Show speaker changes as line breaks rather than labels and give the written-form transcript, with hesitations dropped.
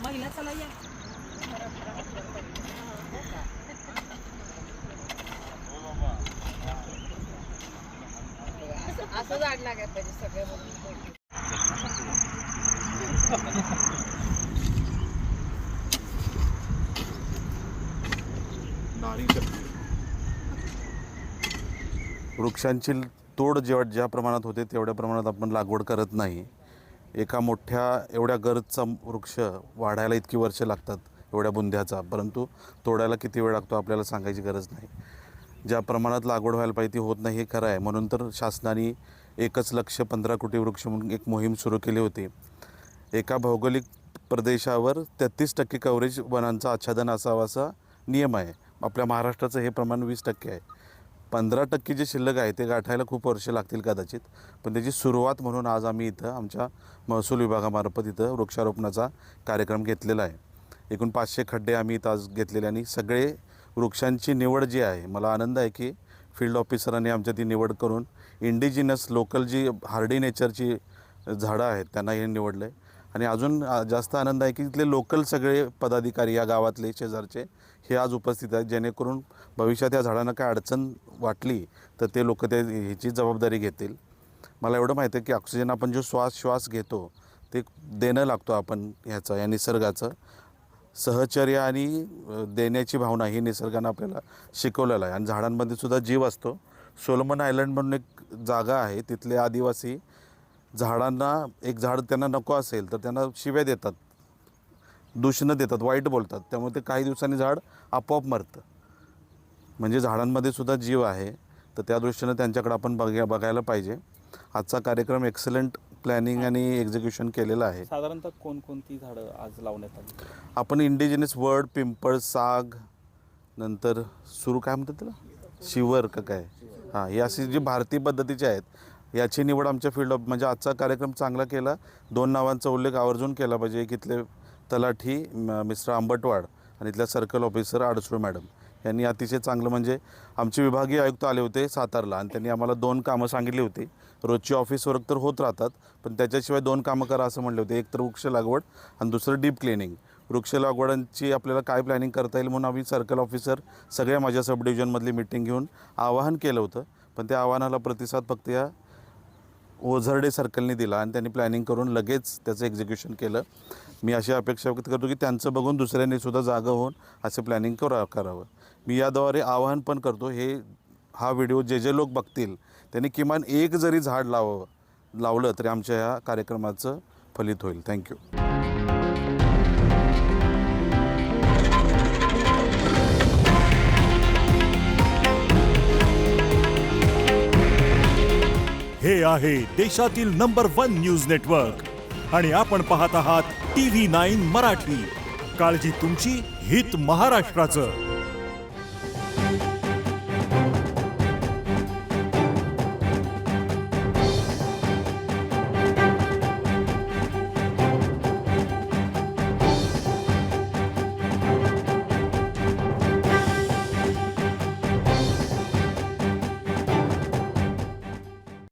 महिला चला या. असं झाड लागायला पाहिजे सगळे
वृक्षांची तोड ज्या प्रमाणात होते तेवढ्या प्रमाणात आपण लागवड करत नाही. एका मोठ्या एवढ्या गरजचा वृक्ष वाढायला इतकी वर्ष लागतात एवढ्या बुंध्याचा, परंतु तोडायला किती वेळ लागतो आपल्याला सांगायची गरज नाही. ज्या प्रमाणात लागवड व्हायला पाहिजे ती होत नाही हे खरं आहे. म्हणून तर शासनाने 1,15 कोटी वृक्ष म्हणून एक मोहीम सुरू केली होती. एका भौगोलिक प्रदेशावर 33% कव्हरेज वनांचं आच्छादन असावं असा नियम आहे. आपल्या महाराष्ट्राचं हे प्रमाण 20% आहे. 15% जे शिल्लक आहे ते गाठायला खूप वर्ष लागतील कदाचित, पण त्याची सुरुवात म्हणून आज आम्ही इथं आमच्या महसूल विभागामार्फत इथं वृक्षारोपणाचा कार्यक्रम घेतलेला आहे. एकूण 500 खड्डे आम्ही इथं आज घेतलेले आणि सगळे वृक्षांची निवड जी आहे, मला आनंद आहे की फील्ड ऑफिसरांनी आमच्या ती निवड करून इंडिजिनस लोकल जी हार्डी नेचरची झाडं आहेत त्यांना हे निवडलं आहे. आणि अजून जास्त आनंद आहे की इथले लोकल सगळे पदाधिकारी या गावातले शेजारचे हे आज उपस्थित आहेत, जेणेकरून भविष्यात या झाडांना काय अडचण वाटली तर ते लोक ह्याची जबाबदारी घेतील. मला एवढं माहिती आहे की ऑक्सिजन आपण जो श्वास घेतो ते देणं लागतो आपण ह्याचं या निसर्गाचं. सहचर्य आणि देण्याची भावना ही निसर्गानं आपल्याला शिकवलेलं आहे. आणि झाडांमध्ये सुद्धा जीव असतो. सोलोमन आयलंड म्हणून एक जागा आहे, तिथले आदिवासी झाडांना एक झाड त्यांना नको असेल तर त्यांना शिव्या देतात, दूषणं देतात, वाईट बोलतात. त्यामुळे ते काही दिवसांनी झाड आपोआप मरतं. म्हणजे झाडांमध्ये सुद्धा जीव आहे. तर त्या दृष्टीनं त्यांच्याकडे आपण बघायला पाहिजे. आजचा कार्यक्रम एक्सलंट प्लॅनिंग आणि एक्झिक्युशन केलेलं आहे.
साधारणतः कोणकोणती झाडं आज लावण्यात आली?
आपण इंडिजिनस वड, पिंपळ, साग, नंतर सुरू काय म्हणतात त्याला, शिवर का काय, हां, हे असे जे भारतीय पद्धतीचे आहेत याची निवड आमच्या फील्ड ऑफ म्हणजे आजचा कार्यक्रम चांगला केला. 2 नावांचा उल्लेख आवर्जून केला पाहिजे. एक इथले तलाठी मिस्टर आंबटवाड आणि इथल्या सर्कल ऑफिसर आडसुळ मॅडम यांनी अतिशय चांगलं, म्हणजे आमचे विभागीय आयुक्त आले होते सातारला आणि त्यांनी आम्हाला 2 कामं सांगितली होती. रोजची ऑफिस वर्क तर होत राहतात, पण त्याच्याशिवाय 2 कामं करा असं म्हणले होते. एक तर वृक्ष लागवड आणि दुसरं डीप क्लिनिंग. वृक्ष लागवडांची आपल्याला काय प्लॅनिंग करता येईल म्हणून आम्ही सर्कल ऑफिसर सगळ्या माझ्या सब डिव्हिजनमधली मीटिंग घेऊन आवाहन केलं होतं. पण त्या आव्हानाला प्रतिसाद फक्त या ओझरडे सर्कलने दिला आणि त्यांनी प्लॅनिंग करून लगेच त्याचं एक्झिक्युशन केलं. मी अशी अपेक्षा व्यक्त करतो की त्यांचं बघून दुसऱ्यांनी सुद्धा जागा होऊन असे प्लॅनिंग करावं. मी याद्वारे आवाहन पण करतो, हा व्हिडिओ जे लोक बघतील त्यांनी किमान एक जरी झाड लावलं तरी आमच्या ह्या कार्यक्रमाचं फलित होईल. थँक्यू.
हे आहे देशातील नंबर 1 न्यूज नेटवर्क आणि आपण पाहत आहात TV9 मराठी. काळजी तुमची, हित महाराष्ट्राचं.